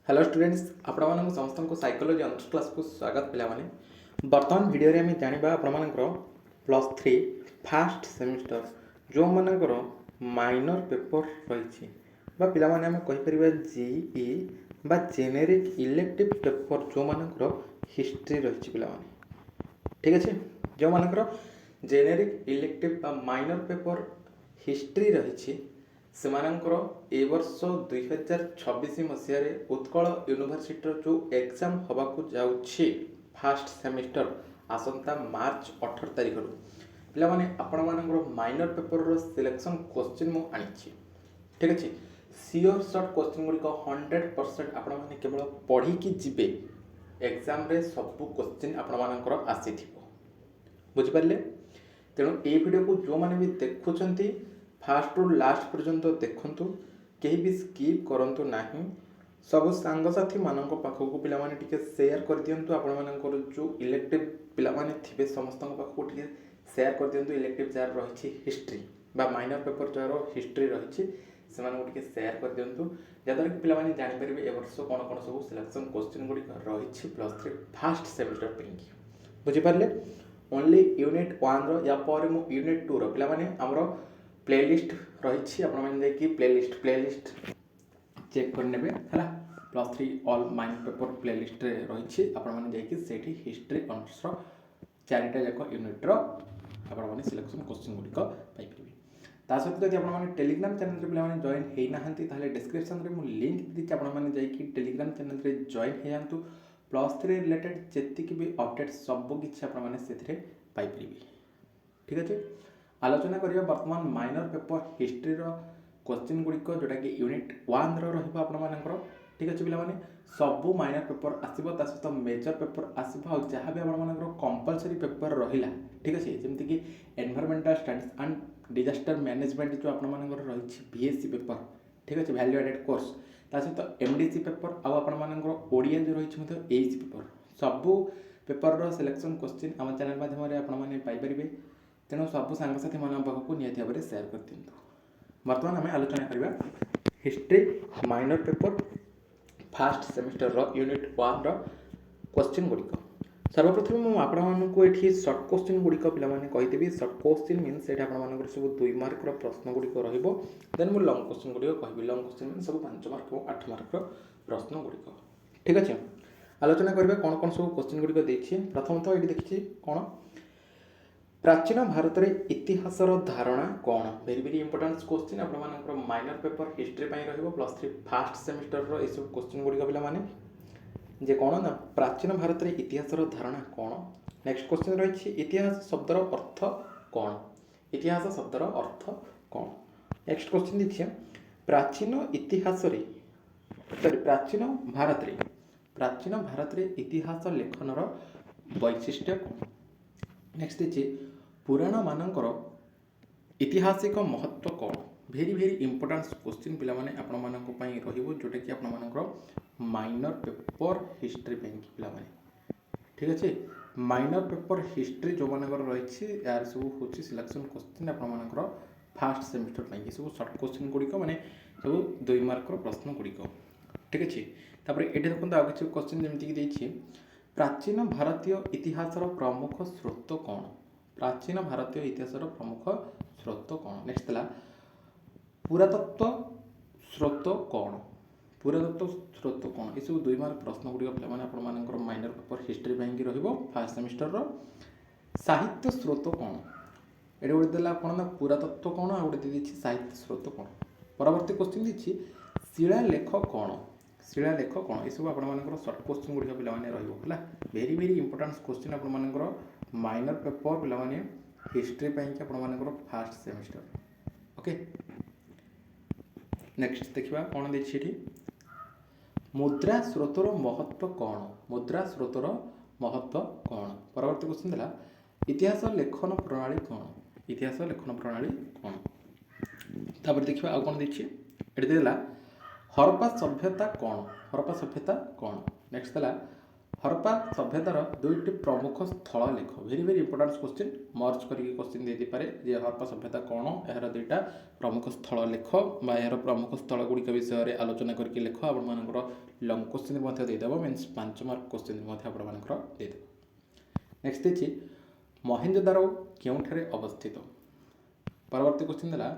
Hello students आपण मानक समस्त को साइकोलॉजी अंतर क्लास को स्वागत पिला माने वर्तमान वीडियो रे हम जानिबा आपण मानकर +3 फर्स्ट सेमिस्टर जो मानकर माइनर पेपर रही बा पिला माने हम कहि परिबा जीई बा जेनेरिक इलेक्टिव पेपर जो मानकर हिस्ट्री रही पिला माने ठीक अछि जो मानकर जेनेरिक इलेक्टिव बा माइनर पेपर हिस्ट्री रही सेमानंकर ए वर्ष 2026 मसीह उत्कल यूनिभर्सिटी जो एग्जाम होबाकू जाउछि फर्स्ट सेमिस्टर आसंता मार्च 18 तारिख रु पिला माने आपण मानकर माइनर पेपर रो सिलेक्शन क्वेश्चन मु आनिछि ठीक अछि सियोर शॉर्ट क्वेश्चन गुडी को 100% आपण माने केवल पढ़ी कि जिबे एग्जाम रे सब क्वेश्चन आपण मानकर आसीथिबो बुझि परले तेणु ए वीडियो को जो माने भी देखुछंती फास्ट रु लास्ट पर्यंत देखंतु केही भी स्किप करंतु नाही सब सांगसाथी मानक पाखक पिला माने टिके शेयर कर दियंतु आपण मानकर जो इलेक्टिव पिला माने थिबे समस्त पाखक टिके शेयर कर दियंतु इलेक्टिव जार रहिछि हिस्ट्री बा माइनर पेपर जार हिस्ट्री रहिछि से माने टिके शेयर कर दियंतु जदर कि पिला माने जानि परबे ए वर्ष कोन कोन सब सिलेक्शन क्वेश्चन गुडी रहिछि +3 फर्स्ट सेमेस्टर पिंकी बुझि परले ओनली यूनिट 1 रो या पर मु यूनिट 2 रो पिला माने हमरो प्लेलिस्ट रही आप प्लेलिस्ट चेक कर नेबे हला +3 ऑल माइनर पेपर प्लेलिस्ट रही आपठी हिस्ट्री ऑनर्स चारिटा जाक यूनिट आपने सिलेक्शन क्वेश्चन गुड़िक पाइपर ता सहित जब आप टेलीग्राम चैनल पे जॉइन होना डिस्क्रिप्शन में मुझे लिंक दीजिए आपने टेलीग्राम चैनल में जॉइन हो जातु +3 रिलेटेड जी भी अपडेट सबकि आपने पाइपर ठीक अच्छे आलोचना करिया वर्तमान माइनर पेपर हिस्ट्री रो क्वेश्चन गुड़िक जोटा कि यूनिट 1 रहा आपंकर ठीक अच्छे पे सबू माइनर पेपर आसो ता सहित मेजर पेपर आसो आ जहाँ भी आपर कंपलसरी पेपर रहा ठीक अच्छे जमीक कि environmental studies and disaster management जो आपर रही बीएससी पेपर ठीक अच्छे वैल्यू एडेड कोर्स ता सहित एमडीसी पेपर आपर ओडिया जो रही एसी पेपर सबू पेपर रो सिलेक्शन क्वेश्चन आम चैनल माध्यम आपरे तेणु सब सांगसाथी मान पाखक निहती भाव में सेयार कर दिंतु बर्तमान आम आलोचना करवा history minor paper first semester unit 1 question गुड़िक सर्वप्रथम मुझे सर्ट क्वेश्चन गुड़िक पे सर्ट क्वेश्चन मीन्स ये आप सब 2 मार्क प्रश्न गुड़िक देन मुझे लंग क्वेश्चन गुड़िक कह लंग क्वेश्चन मीन सब 5 मार्क और 8 मार्क प्रश्न गुड़िक ठीक अच्छे आलोचना करवा कौन कौन सब क्वेश्चन गुड़िक देखिए प्रथमतः ये देखिए कौन प्राचीन भारत रे इतिहासर धारणा कौन वेरी वेरी इंपोर्टेंट क्वेश्चन आप minor paper history +3 first semester ये सब क्वेश्चन गुड़िक पे जे कौन ना प्राचीन भारत रे इतिहासर धारणा कौन नेक्स्ट क्वेश्चन रही इतिहास शब्दर अर्थ कौन इतिहास शब्दर अर्थ कौन नेक्स्ट क्वेश्चन देखिए प्राचीन इतिहास प्राचीन भारत रे इतिहास लेखनर वैशिष्ट्य कौन नेक्स्ट देखिए पुराण मानकर ऐतिहासिक महत्व कौन भेरी भेरी इंपोर्टेंट क्वेश्चन पे जोटा कि आप माइनर पेपर हिस्ट्री पे ठीक अच्छे माइनर पेपर हिस्ट्री जो मानकर रही यार सब हूँ सिलेक्शन क्वेश्चन आपर फर्स्ट सेमिस्टर सब सर्ट क्वेश्चन गुड़िक माने सब 2 मार्क प्रश्न गुड़िक ठीक अच्छे तापर ये देखते आगे किसी क्वेश्चन जमीक प्राचीन भारतीय इतिहासर प्रमुख स्रोत कौन प्राचीन भारतीय इतिहासर प्रमुख स्रोत कौन नेक्स्ट था पुरातत्व स्रोत कौन पुरातत्व स्रोत कौन ये सब 2 मार्क प्रश्न गुड़िक पे minor paper history first semester साहित्य स्रोत कौन ये गोटे देला कौन ना पुरातत्व कौन आ गोटे दी साहित्य स्रोत कौन परवर्ती क्वेश्चन दी शिलालेख कौन शिलालेख कौन ये सब आपर सर्ट क्वेश्चन गुड़िक पे वेरी वेरी इंपोर्टेंट क्वेश्चन आपर माइनर पेपर पे हिस्ट्री आपर फर्स्ट सेमिस्टर ओके नेक्स्ट देखा कौन देखिए मुद्रा स्रोतर महत्व कौन मुद्रा स्रोतर महत्व कौन परवर्ती क्वेश्चन देला इतिहास लेखन प्रणाली कौन इतिहास लेखन प्रणाली कौन तापर देखा आउ कौन देखिए ये देला हरप्पा सभ्यता कौन हरप्पा सभ्यता कौन नेक्स्ट देला हरप्पा सभ्यतार दुईटी प्रमुख स्थल लेख भेरी भेरी इंपोर्टाट क्वेश्चन मर्ज करके क्वेश्चन दे पारे जे हरप्पा सभ्यता कौन यार दुईटा प्रमुख स्थल लेख यार प्रमुख स्थल गुड़िक विषय में आलोचना करके लेख आपर लंग क्वेश्चन देदेव मीन्स 5 मार्क क्वेश्चन देदेव। नेक्स्ट देखिए महेंजोदारो केउठारे अवस्थित परवर्ती क्वेश्चन देला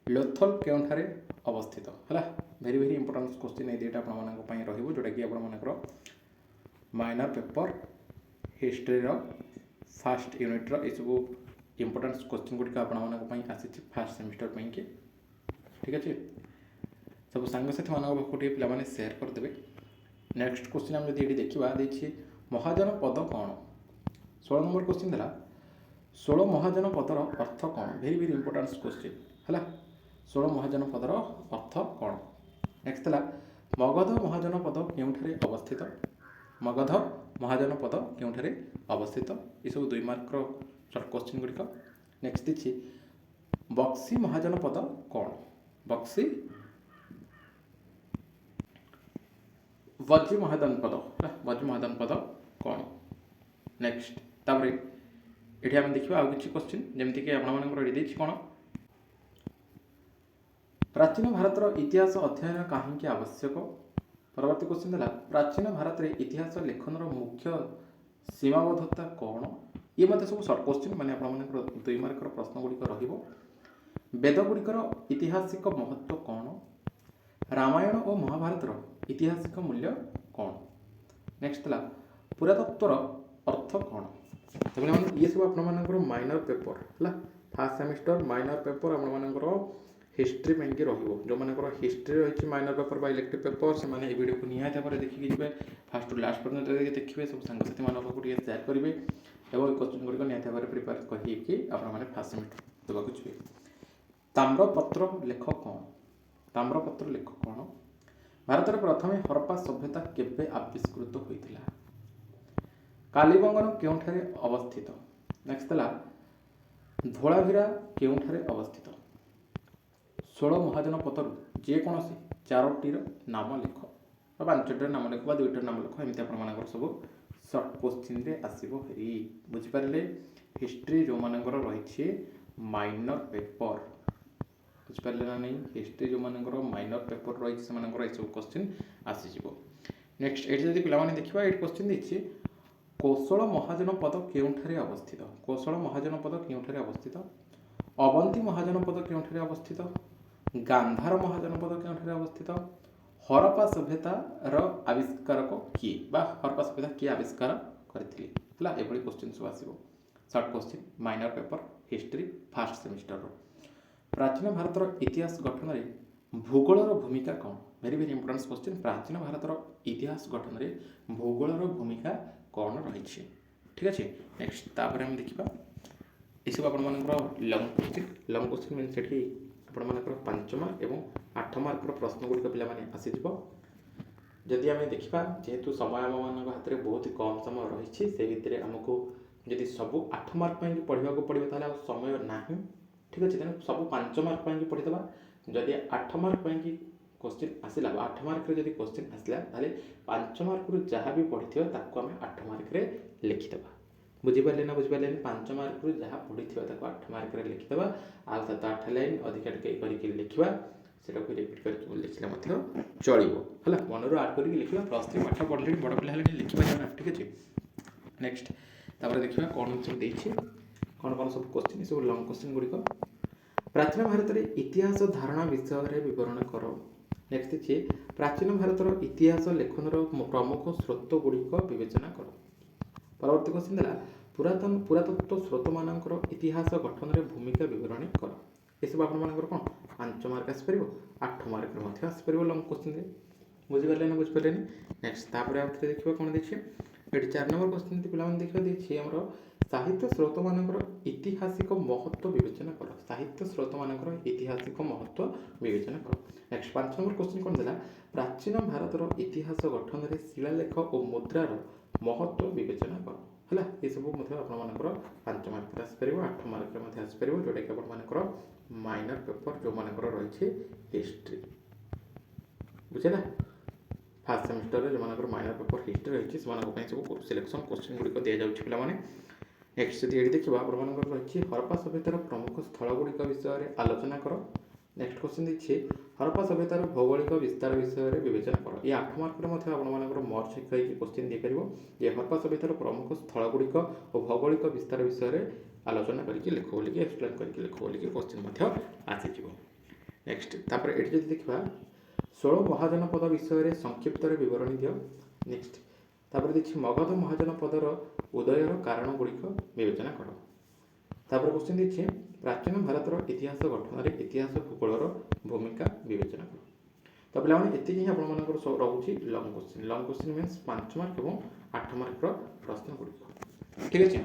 लोथल केउठारे अवस्थित है भेरी भेरी इंपोर्टाट क्वेश्चन ये दुईटा आप जोटा कि आपर माइनर पेपर हिस्ट्री फास्ट यूनिट्र ये सब इंपोर्टाट क्वेश्चन गुड़िक आपण आसी फास्ट सेमिस्टर के ठीक अच्छे सब सांगसाथी मानक पे सेयार करदे। नेक्स्ट क्वेश्चन आम जब ये देखा देखिए महाजन पद कौन 16 नंबर क्वेश्चन देला 16 महाजन पदर अर्थ कौन भेरी भेरी इंपोर्टाट क्वेश्चन है 16 महाजन पदर अर्थ कौन। नेक्स्ट देला मगध महाजन पद केउठारे अवस्थित मगध महाजन पद केउठारे अवस्थित ये सब 2 मार्क सर्ट क्वेश्चन गुड़िक। नेक्स्ट देखिए बक्सी महाजन पद कौन बक्सी वज्जी महाजन पद वज्जी महाजन पद कौन। नेक्स्ट तापर ये आम देखा आउ कि क्वेश्चन जमीक आप कौन प्राचीन भारतर इतिहास अध्ययन कहीं आवश्यक परवर्ती क्वेश्चन देला प्राचीन भारत में इतिहास लेखन मुख्य सीमाबद्धता कौन ये मत सब सर्ट क्वेश्चन माने आप 2 मार्क प्रश्न गुड़िक रेद गुड़िकर ऐतिहासिक महत्व कौन रामायण और महाभारतर ऐतिहासिक मूल्य कौन। नेक्स्ट देला पुरातत्वर अर्थ कौन ये सब आप माइनर पेपर है फास्ट सेमिस्टर माइनर पेपर आप हिस्ट्री में जो मानकर हिस्ट्री रही माइनर पेपर बा इलेक्टिव पेपर से माने वीडियो को निहाती भाव देखिए जी फास्ट लास्ट पर्यटन देखिए सब सांगसाथी मानक सेयार करेंगे और क्वेश्चन गुड़िक निहाती भाव प्रिपेयर करके आपने फास्ट सेमिस्टर देवाक जी। ताम्रपत्र लेख कौन ताम्रपत्र लेख कौन भारत में प्रथम हरप्पा सभ्यता केबे आविष्कृत होता कालीबंगन केउठारे अवस्थित। नेक्स्ट देला धोलाभिरा केउठारे अवस्थित 16 महाजन पदर जेकोसी 4टीर नाम लिख 5टीर नाम लिख 2टीर नाम लिख एमती आप सब सर्ट क्वेश्चन रे आसो हेरी बुझिपारे हिस्ट्री जो मानकर रही माइनर पेपर बुझिपारे ना नहीं हिस्ट्री जो मानकर माइनर पेपर रही सब क्वेश्चन आसीज। नेक्स्ट ये जब पे देखा ये क्वेश्चन देखिए कौशल महाजन पद केउठारे अवस्थित कौशल महाजन पद केउठारे अवस्थित अवंती महाजन पद केउठारे अवस्थित गांधार महाजन पद केउठारे अवस्थित हरप्पा सभ्यतार आविष्कारक किए बा हरप्पा सभ्यता किए आविष्कार करथिले हला एभली क्वेश्चन सब आसीबो short question minor paper history first semester प्राचीन भारतर इतिहास गठन में भूगोलर भूमिका कौन वेरी वेरी इंपोर्टेंट क्वेश्चन प्राचीन भारतर इतिहास गठन में भूगोलर भूमिका कौन रही ठीक अच्छे। नेक्स्ट तापर हम देखा ये सब आप लंग क्वेश्चन मीन से आपर 5 मार्क और 8 मार्क प्रश्न गुड़िक पे आसीज। जदि आम देखा जेहेतु समय आम हाथ में बहुत ही कम समय रही से भितर आमको जदि सब 8 मार्क पढ़ा पड़ो ताल समय ना ठीक अच्छे तेनाली सब 5 मार्क पढ़ीदे जदि 8 मार्क क्वेश्चन आसला 8 मार्क जदि क्वेश्चन आसला 5 मार्क जहाँ भी पढ़ी आम 8 मार्क लिखिदे बुझीपारे ना बुझीपारे 5 मार्क जहाँ पढ़ी 8 मार्क लिखिदे आ 7-8 लाइन अधिका करके लिखा से रिपीट करके लिखले चलो है मनर आड करके लिखा +3 पाठ पढ़ले बड़ पिला लिखिपारे ना ठीक अच्छे। नेक्स्ट तापर देखा कौन सब देखिए कौन कौन सब क्वेश्चन सब लंग क्वेश्चन गुड़िक प्राचीन भारत में इतिहास धारणा विषय में विवरण कर। नेक्स्ट देखिए प्राचीन भारतर इतिहास लेखन प्रमुख स्रोत गुड़िक विवेचना कर। परवर्ती क्वेश्चन देला पुरातत्व स्रोत मानकर इतिहास गठन में भूमिका विवरणी कर। ये सब आप कौन 5 मार्क आसपर 8 मार्क आसपर लंग क्वेश्चन बुझीपारे ना बुझीपारे। नेक्स्ट तापर आउ थे देखा कौन देखिए ये 4 नंबर क्वेश्चन पे देखा देखिए आम साहित्य स्रोत मानकर ऐतिहासिक महत्व विवेचना कर साहित्य स्रोत मानकर ऐतिहासिक महत्व विवेचना कर। नेक्स्ट 5 नंबर क्वेश्चन कौन देला प्राचीन भारतर इतिहास गठन में शिलालेख और मुद्रार महत्व विवेचना कर है ये सब आपर 5 मार्क आसपर 8 मार्क आसपर जोटा कि आपर माइनर पेपर जो मानकर रही हिस्ट्री बुझेगा फास्ट सेमिस्टर जो माइनर पेपर हिस्ट्री रही सब सिलेक्शन क्वेश्चन गुड़िक दि जाऊँगी पे नेक्स्ट जब ये देखा आप रही हरप्पा सभ्यतार प्रमुख स्थलगुड़िक विषय आलोचना कर। नेक्स्ट क्वेश्चन देखिए हरप्पा सभ्यतार भौगोलिक विस्तार विषय में विवेचना कर। ये 8 मार्क मर्ज क्वेश्चन दे ये हरप्पा सभ्यतार प्रमुख स्थलगुड़िक और भौगोलिक विस्तार विषय में आलोचना करके लिख बोलिए एक्सप्लेन करके लिख बोलिए क्वेश्चन आसीज। नेक्स्ट तापर ये जब देखा 16 महाजनपद विषय में संक्षिप्त बरणी दियो। नेक्स्ट तापर देखिए मगध महाजनपदर उदयर कारण गुड़िक विवेचना कर। तापर क्वेश्चन देखिए प्राचीन भारतर इतिहास गठन में इतिहास भूगोलर भूमिका विवेचना कर। तो पे ये आप रोचे लंग क्वेश्चन मीन्स 5 मार्क और 8 मार्क प्रश्न गुड़िक ठीक अच्छे।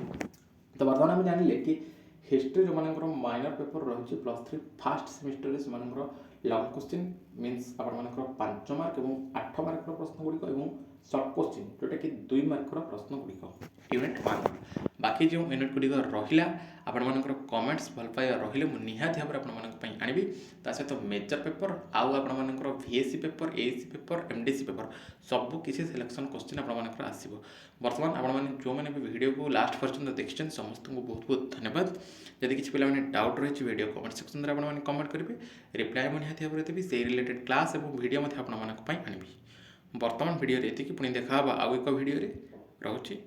तो बर्तमान आम जानिले कि हिस्ट्री जो माइनर पेपर रही +3 फास्ट सेमिस्टर से लंग क्वेश्चन मीन्स आप 5 मार्क और 8 मार्क प्रश्न गुड़िक और सर्ट क्वेश्चन जोटा कि 2 मार्क प्रश्न गुड़िक यूनिट 1। बाकी जो यूनिट गुड़िक रहा आपर कमेंट्स भल पाइबा रही मुझे निहाती भाव में आनबी ता सहित मेजर पेपर आउ आपर VSC paper ASC paper MDC paper सबू किसी सिलेक्शन क्वेश्चन आपर आसो। बर्तमान आप जो मैंने भी वीडियो को लास्ट पर्यटन देखते समस्त को बहुत बहुत धन्यवाद। जदि किसी पे डाउट रही वीडियो कमेंट सेक्शन में कमेंट करेंगे रिप्लाई मुझे निहाती भाव देवी से रिलेटेड क्लास और वीडियो आनी। बर्तमान वीडियो ये पुणी देखा आउ एक वीडियो रोचे।